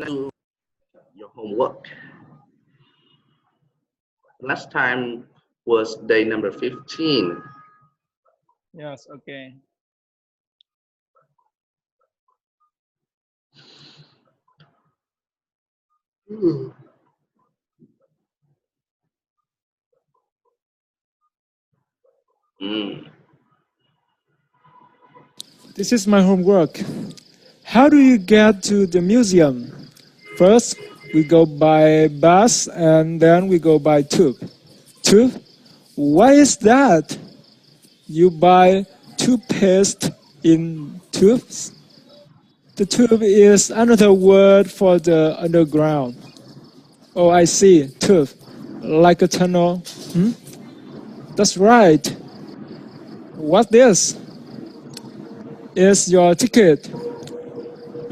do your homework. Last time was day number 15. Yes, okay. Hmm. Mm. This is my homework. How do you get to the museum? First, we go by bus and then we go by tube. Tube? What is that? You buy toothpaste in tubes? The tube is another word for the underground. Oh, I see. Tube. Like a tunnel. Hmm? That's right. What's this? Is your ticket.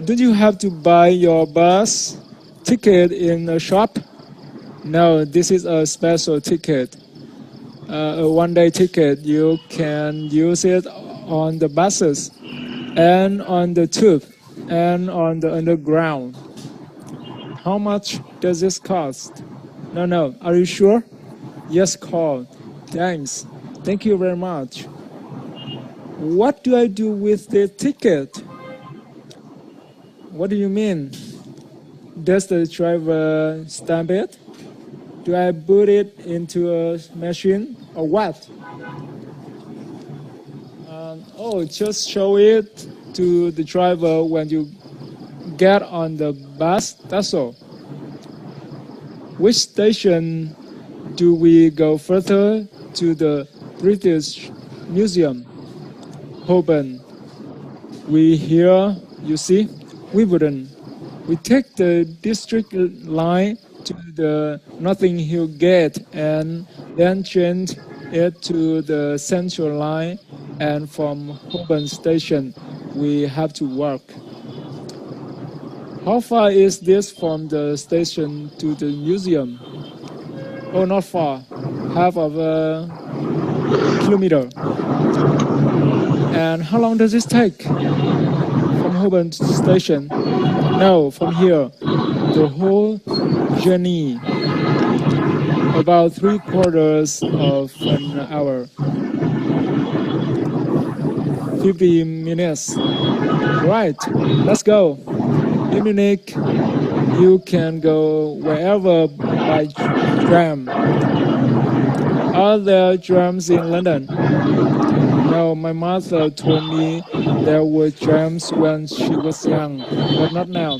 Do you have to buy your bus ticket in a shop? No, this is a special ticket. A one-day ticket. You can use it on the buses and on the tube and on the underground. How much does this cost? No, no. Are you sure? Yes, call. Thanks. Thank you very much. What do I do with the ticket? What do you mean? Does the driver stamp it? Do I put it into a machine or what? Oh, just show it to the driver when you get on the bus. That's all. Which station do we go further to the British Museum? Holborn. We here, you see, we wouldn't. We take the district line to the Notting Hill Gate and then change it to the Central Line, and from Holborn Station we have to walk. How far is this from the station to the museum? Oh, not far. Half of a kilometer. And how long does this take? From Holborn Station? No, from here. The whole journey. About 3/4 of an hour. 50 minutes. Right, let's go. In Munich, you can go wherever by tram. Are there trams in London? No, my mother told me there were trams when she was young, but not now.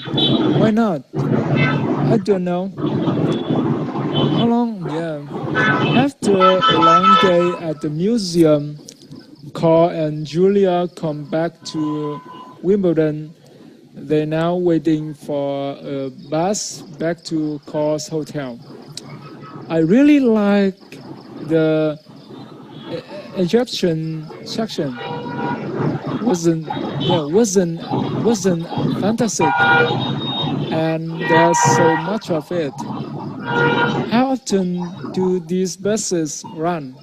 Why not? I don't know. How long? Yeah. After a long day at the museum, Carl and Julia come back to Wimbledon. They're now waiting for a bus back to Carl's hotel. I really like the Egyptian section. Wasn't fantastic, and there's so much of it. How often do these buses run?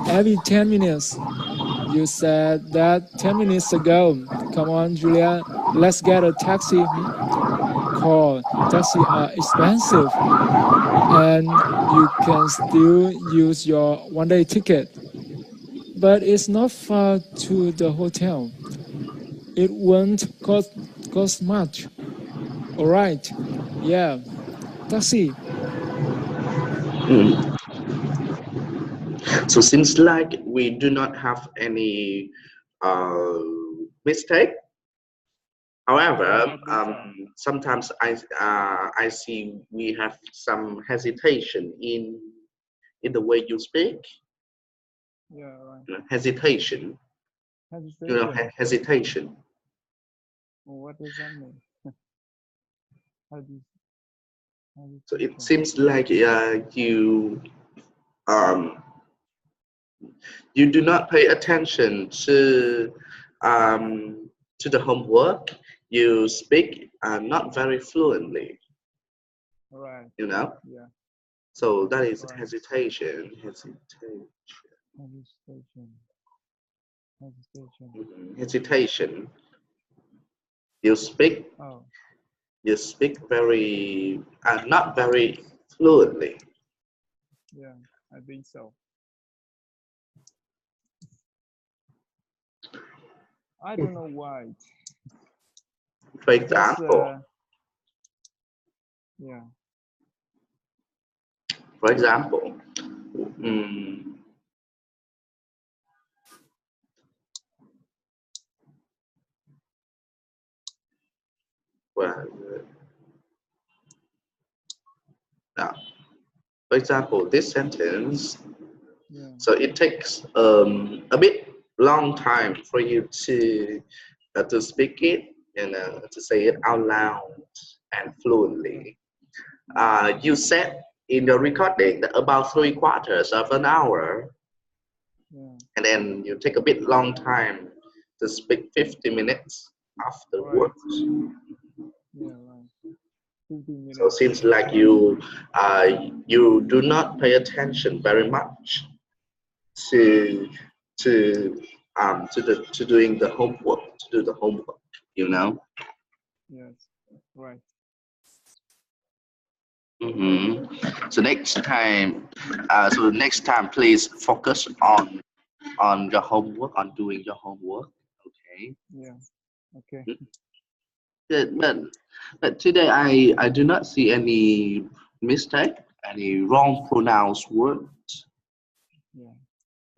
Every 10 minutes. You said that 10 minutes ago. Come on, Julia, let's get a taxi. Call. Taxi are expensive, and you can still use your one-day ticket. But it's not far to the hotel. It won't cost much. All right. Yeah. Taxi. Mm. So seems like we do not have any uh, mistake. However, sometimes I see we have some hesitation in the way you speak. Yeah, right. Hesitation. Hesitation. What does that mean? How do you, So it seems like um, you do not pay attention to the homework. You speak not very fluently. right. You know. Yeah. So that is Right. hesitation. Hesitation. Hesitation. Hesitation. You speak Oh. you speak very, not very fluently. Yeah, I think so. I don't know why. For Just, example, yeah. for example, mm, well, now, for example, this sentence. Yeah. So it takes a bit long time for you to speak it and to say it out loud and fluently. You said in the recording that about 3/4 of an hour, Yeah. and then you take a bit long time to speak 50 minutes afterwards. Yeah, right. 15 So it minutes. seems like you do not pay attention very much to to to doing the homework, to do the homework, you know. Yes, right. So next time, please focus on your homework, on doing your homework. Okay. Yeah. Okay. Good, but today I do not see any mistake, any wrong pronounced words. Yeah.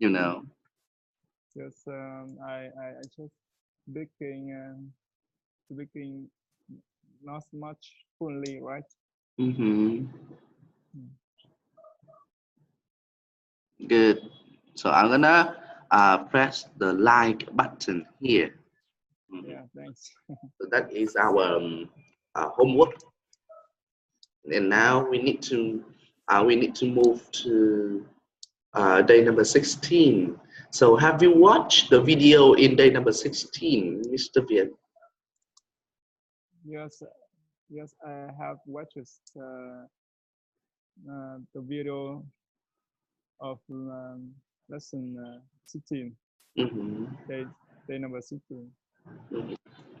You know. Just I just speaking not much fluently, right? Mm-hmm. Mm. Good. So I'm gonna press the like button here. Yeah, thanks. So that is our homework, and now we need to move to day number 16. So have you watched the video in day number 16, Mr. Viet? Yes, yes, I have watched the video of lesson 16, Mm-hmm. day number 16. Mm-hmm.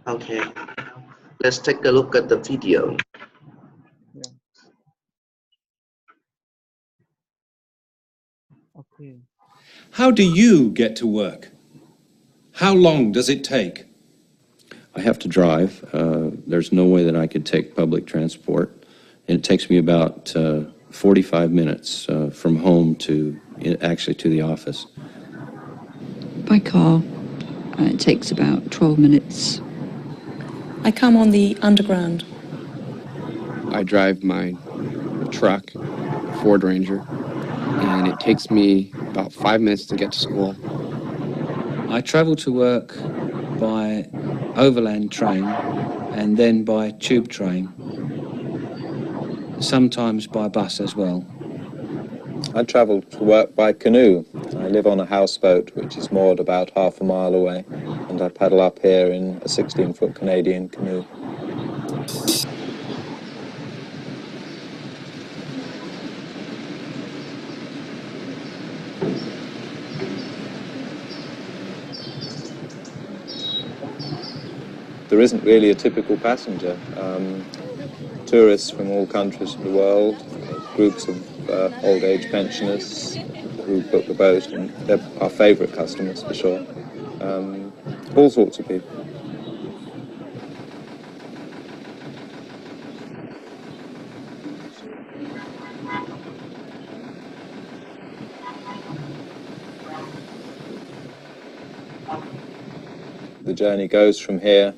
Okay, let's take a look at the video. Yeah. Okay. How do you get to work? How long does it take? I have to drive. There's no way that I could take public transport. And it takes me about 45 minutes from home to actually to the office. By car, it takes about 12 minutes. I come on the underground. I drive my truck, Ford Ranger, and it takes me about 5 minutes to get to school. I travel to work by overland train and then by tube train, sometimes by bus as well. I travel to work by canoe. I live on a houseboat which is moored about half a mile away, and I paddle up here in a 16-foot Canadian canoe. There isn't really a typical passenger. Tourists from all countries of the world, groups of old age pensioners who book the boat, and they're our favourite customers for sure. All sorts of people. The journey goes from here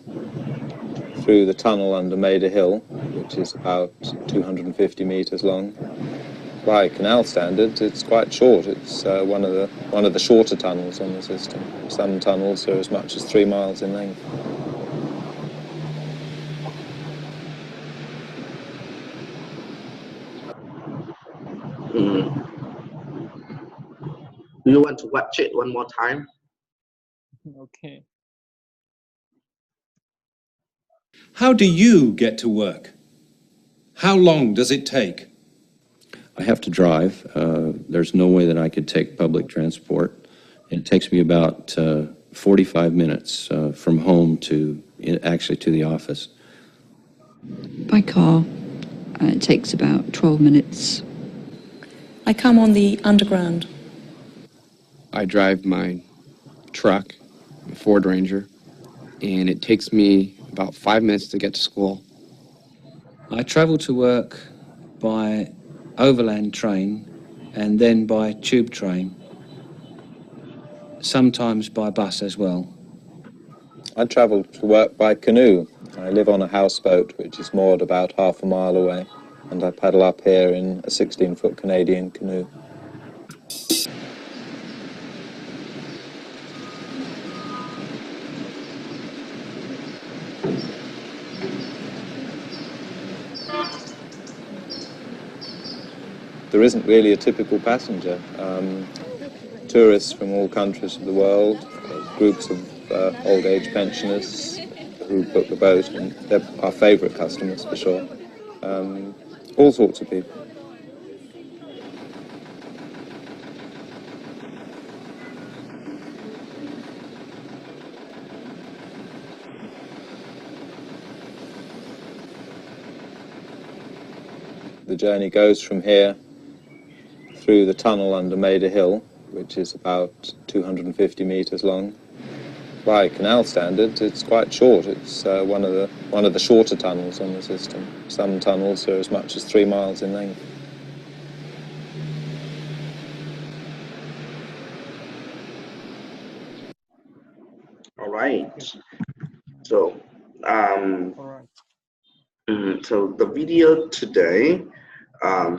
through the tunnel under Maida Hill, which is about 250 metres long. By canal standards, it's quite short. It's one of the shorter tunnels on the system. Some tunnels are as much as 3 miles in length. Mm. Do you want to watch it one more time? Okay. How do you get to work? How long does it take? I have to drive. There's no way that I could take public transport. It takes me about 45 minutes from home to actually to the office. By car, it takes about 12 minutes. I come on the underground. I drive my truck, a Ford Ranger, and it takes me about 5 minutes to get to school. I travel to work by overland train and then by tube train, sometimes by bus as well. I travel to work by canoe. I live on a houseboat which is moored about half a mile away, and I paddle up here in a 16-foot Canadian canoe. There isn't really a typical passenger. Tourists from all countries of the world, groups of old age pensioners who book the boat, and they're our favourite customers for sure. All sorts of people. The journey goes from here through the tunnel under Maida Hill, which is about 250 metres long. By canal standards, it's quite short. It's one of the shorter tunnels on the system. Some tunnels are as much as 3 miles in length. All right. So, um, All right. so the video today um,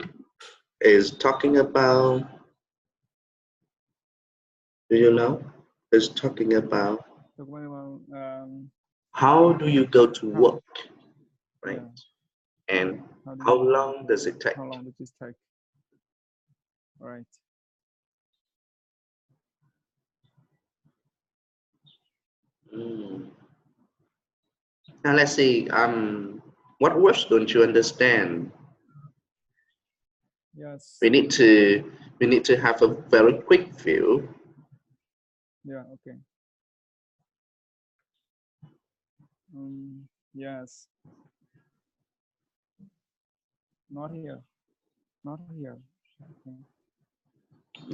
is talking about. Do you know? Is talking about how do you go to work, right? Yeah. And how long does it take? How long does it take? Right. Mm. Now let's see. What words don't you understand? Yes. We need to have a very quick view. Yeah. Okay. Yes. Not here. Not here. Okay.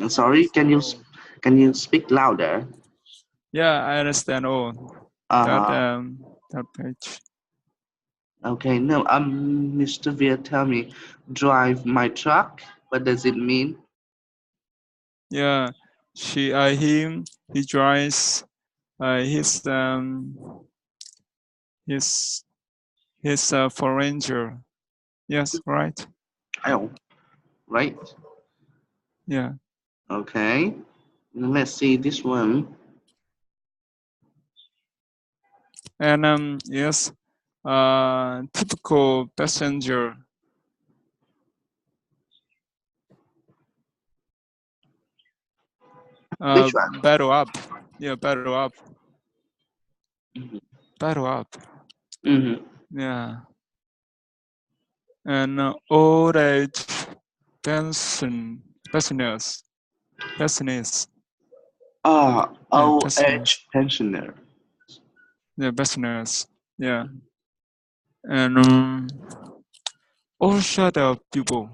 Sorry, can you speak louder? Yeah, I understand all. That page. Okay, no, Mr. Veer, tell me, drive my truck. What does it mean? Yeah, him, he drives, his for ranger. Yes, right. Oh, right. Yeah. Okay. Let's see this one. And yes, typical passenger. Which one? Battle up. Yeah, battle up. Mm-hmm. Battle up. Mm-hmm. Yeah. And old age pensioners. Yeah, Old pensioners. age pensioner. Yeah, pensioners. Yeah. And all sort of people.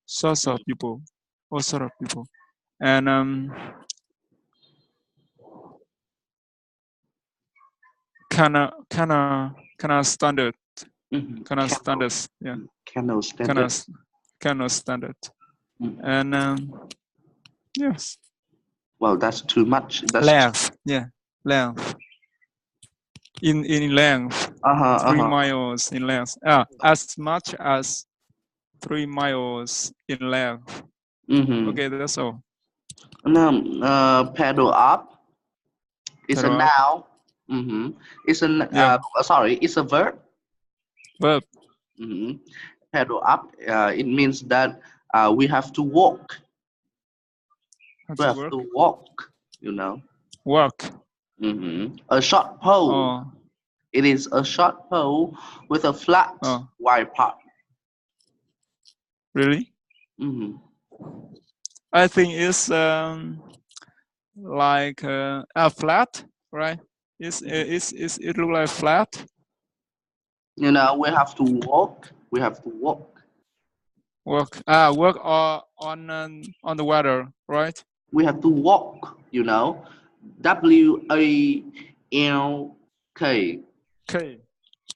Sorts of people. All sort of people. And kinda standard. Mm-hmm. Kinda standards. Yeah. Kennel standard. Kinda standard. Mm-hmm. And yes. Well, that's too much. That's Length. Yeah. Length. In length. 3 miles in length. As much as 3 miles in length. Mm-hmm. Okay, that's all. No, pedal up is a Pedal up. noun. Mm-hmm. It's a Yeah. sorry, it's a verb. Verb. Mm-hmm. Pedal up. It means that we have to walk. We have to walk. You know. Walk. Mm-hmm. A short pole. Oh. It is a short pole with a flat wide part. Really? Mm-hmm. I think it's like a flat, right? It look like flat. You know, we have to walk. We have to walk. Work. Work on the water, right? We have to walk. You know, WALK. Okay.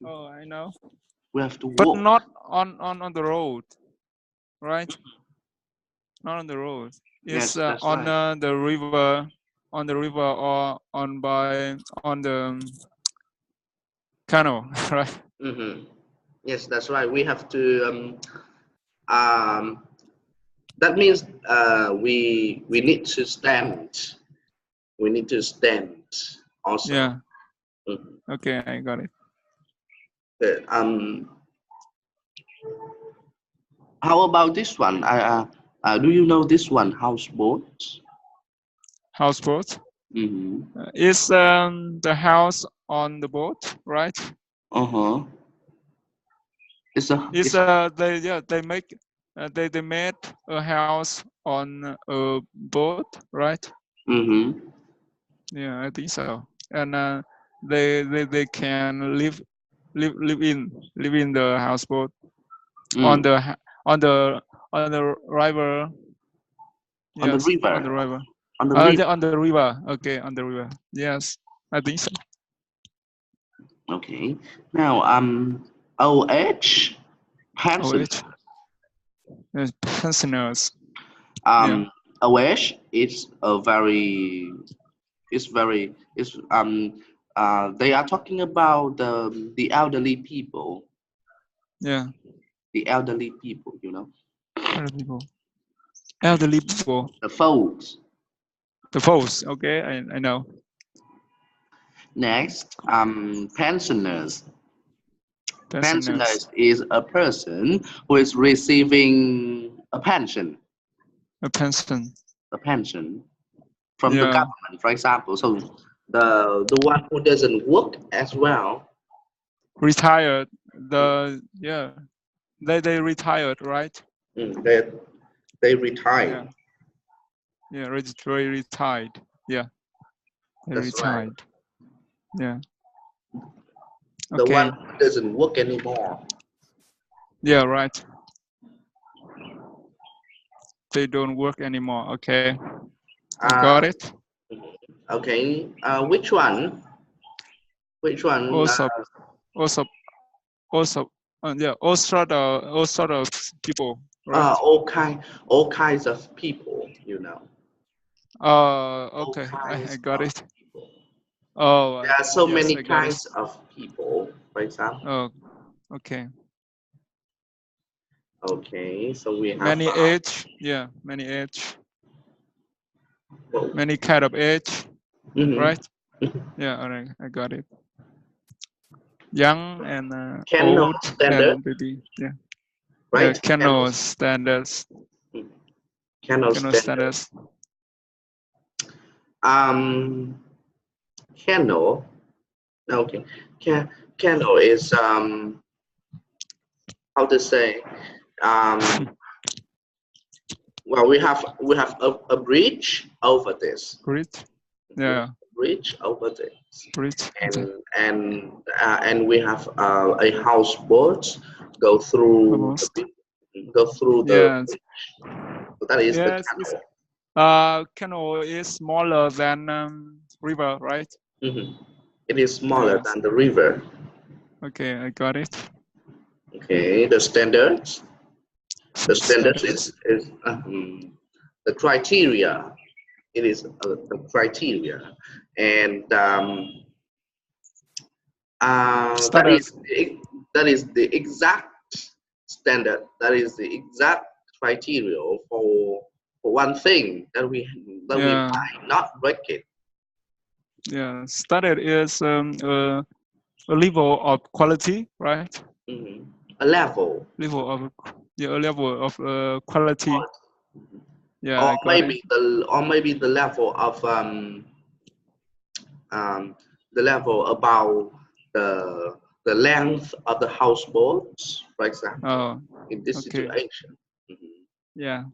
Oh, I know. We have to But walk. not on the road, right? Not on the road. It's Yes, that's on right. the river, or on the canal, right? Mm-hmm. Yes, that's right. We have to. That means we need to stand. We need to stand also. Yeah. Mhm. Okay, I got it. Uh, how about this one? Do you know this one? Houseboat. Houseboat. Mm-hmm. Is the house on the boat, right? Uh huh. It's a. Is It's. they make they made a house on a boat, right? Mm-hmm. Yeah, I think so. And they can live in the houseboat on Mm. the on the on the river. On the Yes, on the river. river. On the river. Yeah, on the river. Okay, on the river. Yes, I think so. Okay. Now OH Oh, pension. pensioners. Yeah, Um OH is a very it's very it's they are talking about the elderly people, yeah. the elderly people, you know, Elderly people. Elderly people. the folks. The folks. Okay, I know. Next, pensioners. Pensioners. Pensioners is a person who is receiving A pension. a pension from the Yeah. government, for example. So the one who doesn't work as well, Retired. Yeah. They retired, right? mm, they retire. Yeah. Yeah. Retired. Yeah. They That's right. retired. Yeah. The one Okay. who doesn't work anymore. Yeah. Right. They don't work anymore. Okay. I got Uh, it. okay. Which one? Which one? Also, also, also. Yeah. All sort of people, right? All kinds of people. You know, all Okay. I kinds got of it. people. Oh, There are so yes, many I got it. kinds of people. For example. Oh, okay. Okay, so we have Many age. Yeah. Many age. well, Many kind of age, mhm. right? Yeah. All right. I got it. Young and Kennel old standard, and baby. Yeah. Yeah. right? Kennel standards. Mhm. Kennel Kennel standard. standards. Um, Kennel. Okay, Kennel is how to say um. Well, we have a bridge over this. Great. We have Yeah. a bridge over this, Great. Okay. and we have a houseboat go through the Almost. go through the Yes. bridge. So that is the Yes. It's canal. Kennel is smaller than river, right? Mhm. It is smaller Yes. than the river. Okay. I got it. Okay, the standards. The standards Standards. is the criteria. It is the criteria, and that Standard. that is the exact standard. That is the exact criteria for one thing that we Yeah. might not break it. Yeah. Standard is a level of quality, right? Mhm. A level, Level of a level of quality. Yeah. I got it. or maybe um, the level about the length of the houseboats, for example, Oh. in this Okay. situation. Mhm. Yeah.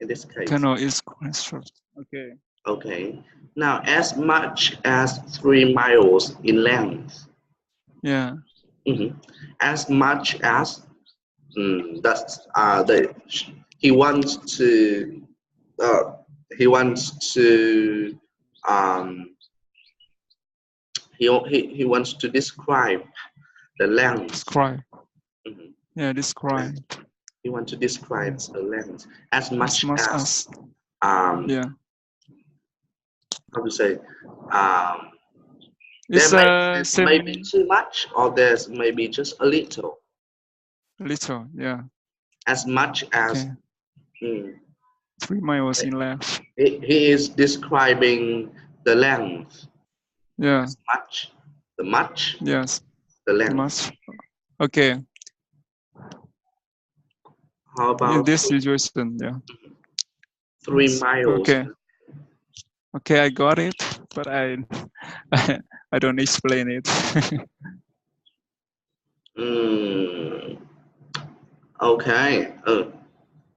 In this case. Kennel is construct. Okay. Okay. Now, as much as 3 miles in length. Yeah. Mhm. As much as that's the he wants to uh, he wants to um, he wants to describe the length. Describe. Mhm. Yeah, describe. He wants to describe Yes. the length as As much much as as. um, Yeah. how to say um, there It's may maybe same too much or there's maybe just a little. little. Yeah. As much as Okay. mm, 3 miles in length. he is describing the length Yeah. as much, the much, Yes. the The length. much. Okay. How In about this situation, yeah. 3 miles? Okay. Okay, I got it, but I don't explain it. Mm, okay.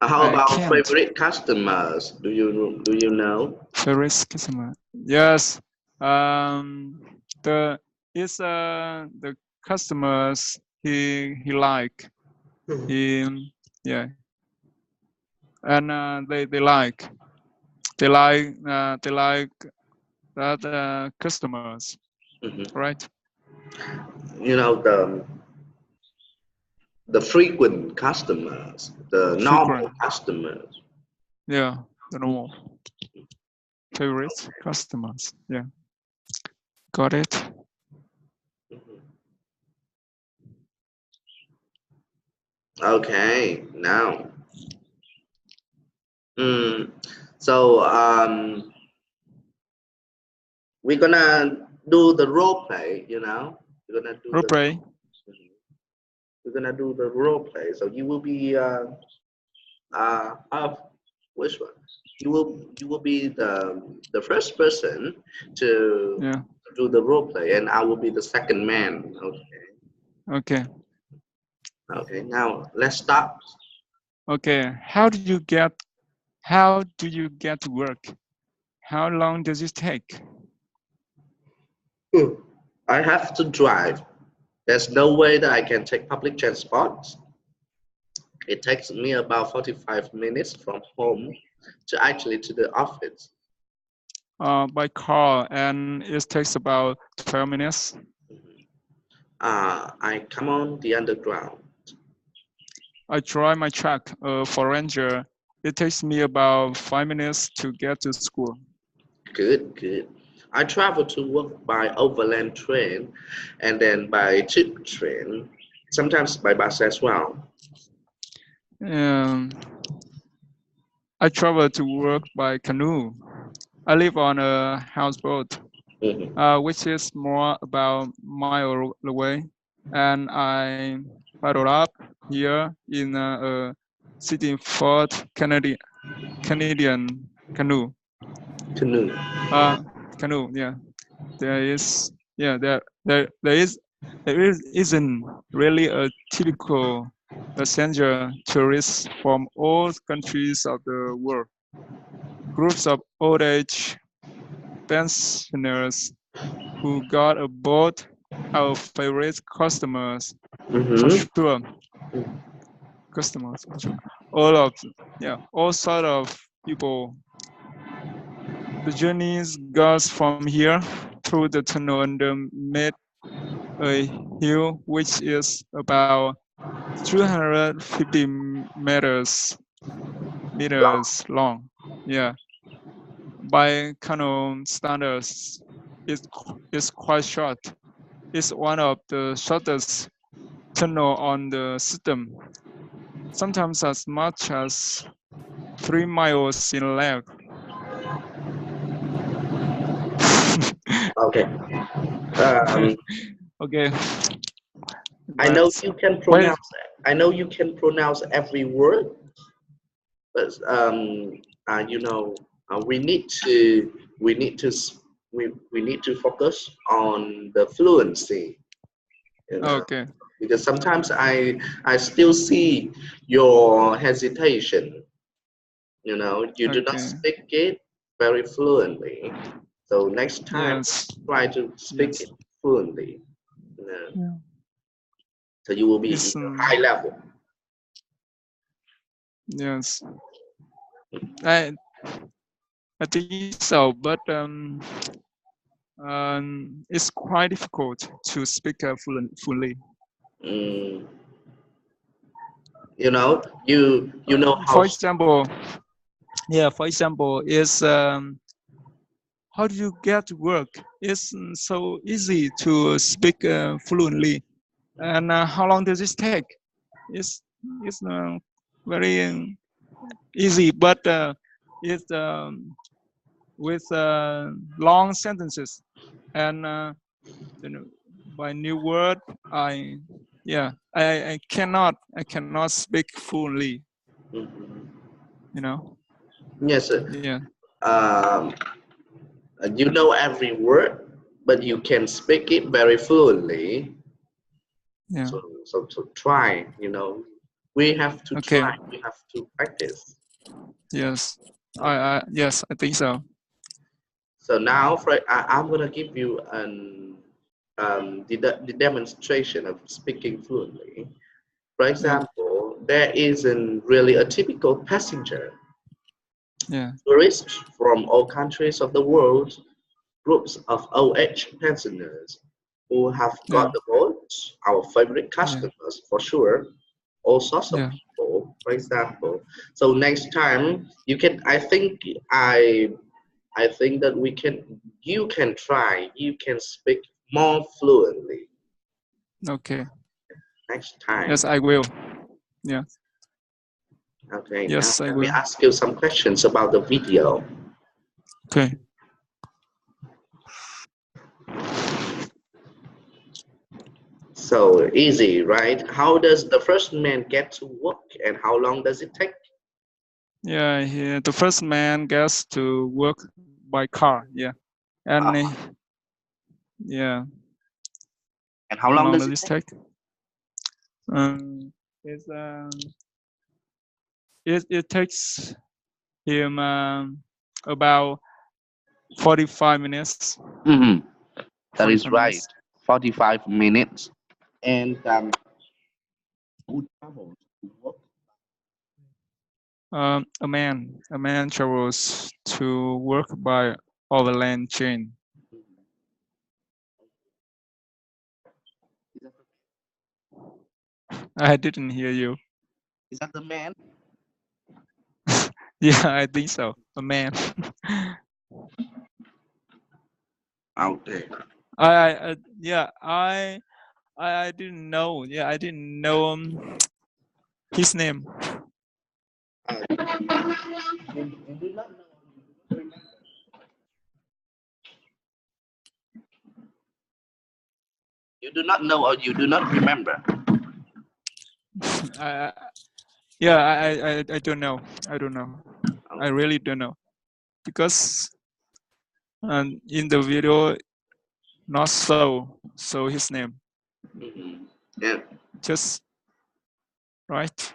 How I about can't. favorite customers? Do you know? Favorite customer. Yes. Um. The is the customers he like he yeah, and they like that customers, Mhm. right? You know the frequent customers, the normal Frequent. customers. Yeah. The normal favorite customers. Yeah. Got it. Mhm. Okay, now. Mm, so we're gonna do the role play. We're gonna do the Replay. Mhm. we're gonna do the role play. So you will be which one? You will be the first person to Yeah. do the role play, and I will be the second man. Okay. Okay. Okay. Now let's start. Okay. How do you get to work? How long does it take? Hmm. I have to drive. There's no way that I can take public transport. It takes me about 45 minutes from home to actually to the office. By car, and it takes about 12 minutes. I come on the underground. I drive my truck for Ranger. It takes me about 5 minutes to get to school. Good, good. I travel to work by overland train and then by tube train, sometimes by bus as well. Um, I travel to work by canoe. I live on a houseboat, Mhm. which is more about mile away, and I paddle up here in a city Fort Canadian canoe. Canoe. Canoe, yeah. There is, yeah, there isn't really a typical passenger tourists from all countries of the world. Groups of old age pensioners who got a boat, our favorite customers for Mm-hmm. sure. Customers for sure. All of, yeah, all sort of people. The journey goes from here through the tunnel under a hill which is about 350 meters long. Yeah, by canoe standards, it's quite short. It's one of the shortest tunnel on the system, sometimes as much as 3 miles in length. Okay. Um, Okay, I know but you can wait. pronounce. I know you can pronounce every word, but we need to we need to focus on the fluency. You know, Okay, because sometimes I still see your hesitation. You do not okay. speak it very fluently. So next time, Yes, try to speak yes. it fluently. You know. Yeah. So you will be It's, in a high level. yes. I think so, but it's quite difficult to speak fully. Mm, you know, you know how. For example, is how do you get to work? It's so easy to speak fluently, and how long does this take? It's very easy, but it's with long sentences, and you know, by new word, I cannot speak fluently. Mhm. You know. Yes, Yeah. um, you know every word, but you can speak it very fluently. Yeah. So to try, you know, we have to Okay. try. We have to practice. Yes. Okay. Yes, I think so. So now, I'm gonna give you the demonstration of speaking fluently. For Yeah. example, there isn't really a typical passenger. Yeah. Tourists from all countries of the world, groups of OH pensioners who have Yeah. got the boat, our favorite Yeah. customers for sure, all sorts of Yeah. people, for example. So next time you can, I think that you can try, you can speak more fluently Okay. next time. Yes, I will. Yeah. Okay, now Yes, I let me will. ask you some questions about the video. Okay. So easy, right? How does the first man get to work and how long does it take? Yeah. The first man gets to work by car. Yeah. And Uh, yeah. and how How long long does does it this take? take? It's it takes him about 45 minutes. Mm-hmm. That is 45 right. minutes. 45 minutes. And who travels to work? A man travels to work by overland train. I didn't hear you. Is that the man? Yeah, I think so. A man. Out there. Yeah, I didn't know. Yeah, I didn't know his name. You do not know. You do not know or you do not remember. I, yeah, I don't know. I don't know. I really don't know because in the video not so his name. Mm-hmm. Yeah. Just right.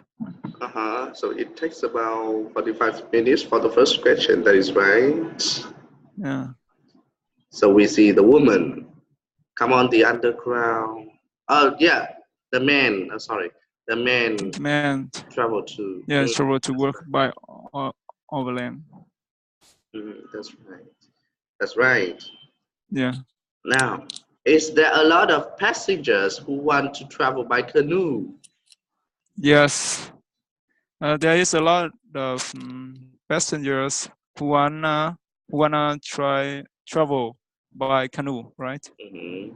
Uh-huh. So it takes about 45 minutes for the first question. That is right. Yeah. So we see the woman come on the underground. Oh yeah, the man. Sorry, the man Man, travel to. yeah, travel to work by overland. That's right. That's right. Yeah. Now, is there a lot of passengers who want to travel by canoe? Yes. There is a lot of passengers who wanna try travel by canoe, right? Mhm.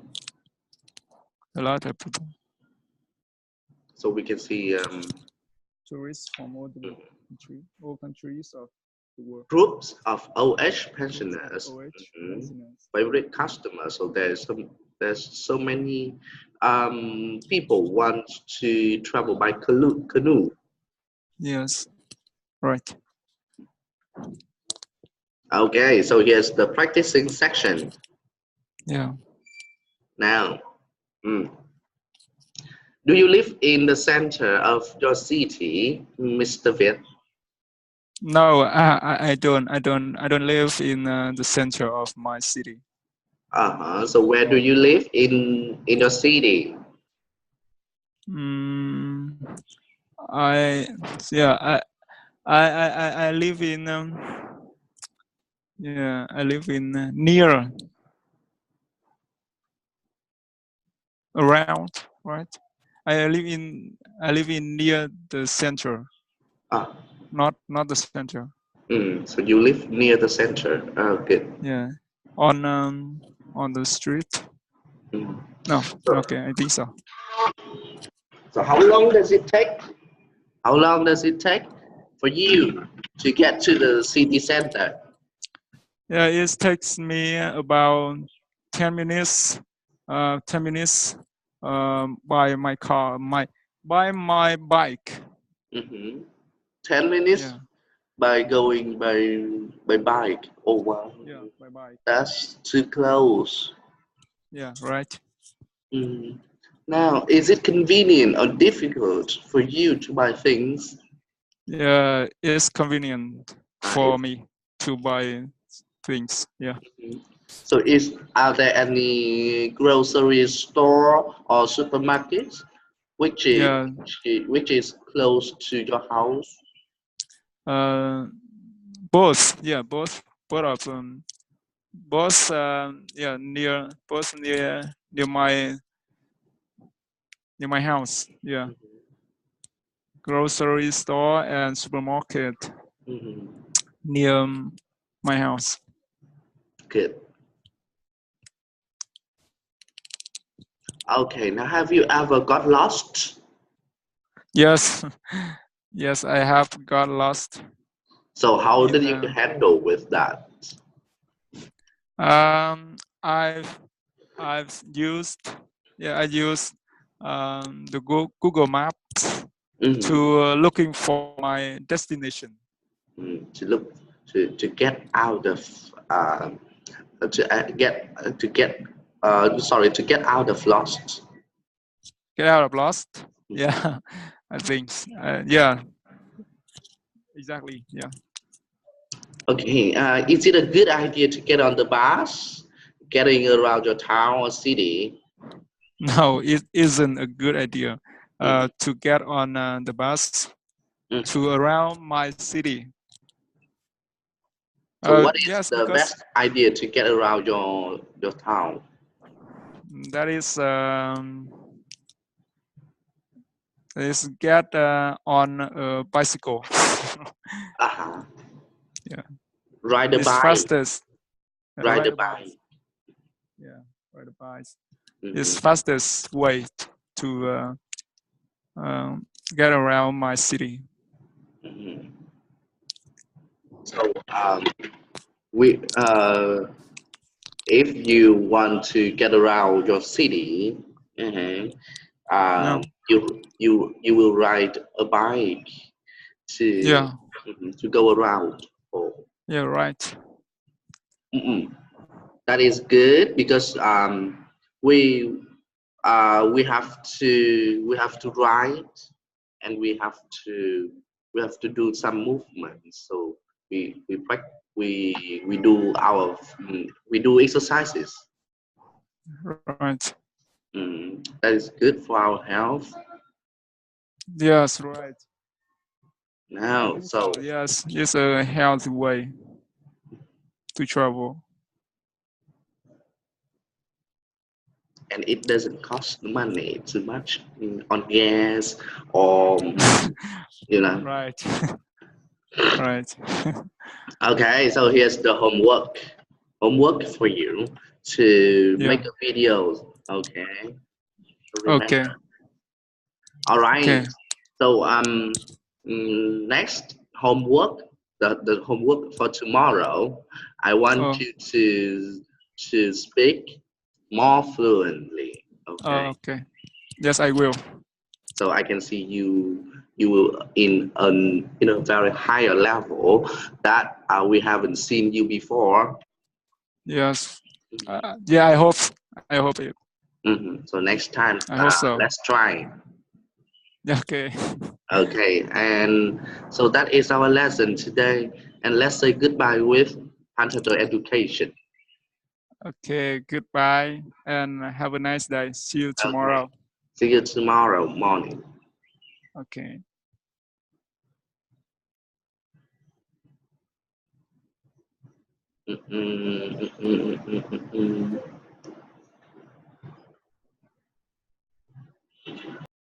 A lot of people. So we can see Tourists from all countries of the world. groups of OH Groups of pensioners, OH mhm, pensioners. favorite customers. So there's so many people want to travel by canoe. Yes. Right. Okay, so here's the practicing section. Yeah. Now, mm, do you live in the center of your city, Mr. Viet? No, I don't live in the center of my city. Uh-huh. So where do you live in your city? Mm, I yeah I live in yeah I live in near around right. I live in near the center, Ah, not the center. so you live near the center. Oh, good. Yeah, on the street. Mm. No, So, okay, I think so. so how long does it take? How long does it take for you to get to the city center? Yeah, it takes me about 10 minutes. 10 minutes. By my car, by my bike. Mm-hmm. 10 minutes Yeah, by going by bike. Oh wow, yeah, by bike. that's too close. Yeah, right. Mm. Now, is it convenient or difficult for you to buy things? Yeah, it's convenient for It's, me to buy things. Yeah. mhm. So, are there any grocery store or supermarkets which is, Yeah. which is close to your house? Uh, both. Yeah, both of them. Both. Yeah, near my house. Yeah, grocery store and supermarket Mhm. near my house. Good. Okay. Now, have you ever got lost? Yes, yes, I have got lost So, how did in. you handle with that? Um, I've used. Yeah, I used the Google Maps Mhm. to looking for my destination. To look to get out of to get sorry to get out of lost. Get out of lost. Mhm. Yeah, I think. Yeah, exactly. Yeah. Okay, is it a good idea to get on the bus, getting around your town or city? No, it isn't a good idea Mhm. to get on the bus to Mhm. around my city. So, what is Yes, the because best idea to get around your town? that is get on a bicycle. Uh-huh. Yeah, Ride a it's bike, fastest. ride a Ride a bike. bike. Yeah, ride a bike. It's Mhm. fastest way to get around my city. Mhm. So, we if you want to get around your city, mhm, No. you will ride a bike to Yeah. to go around. Oh, Yeah. Right. mm-mm. That is good because we we have to ride and we have to do some movements. So we do we do exercises. Right. That is good for our health. Yes. Right. I Now, think so. so Yes. It's a healthy way to travel. and it doesn't cost money too much on gas or you know. Right. Right. Okay, so here's the homework. Homework for you to make Yeah. a video. Okay, so Okay. remember. All right. Okay. So next homework, the homework for tomorrow, I want Oh. you to speak more fluently. Okay, Okay. Yes, I will. so I can see you will in a very higher level that we haven't seen you before. Yes. Yeah. I hope. I hope it. So next time, I hope so. let's try. Okay. Okay, and so that is our lesson today. And let's say goodbye with Hunter Education. Okay. Goodbye and have a nice day. See you Okay, tomorrow. See you tomorrow morning. Okay.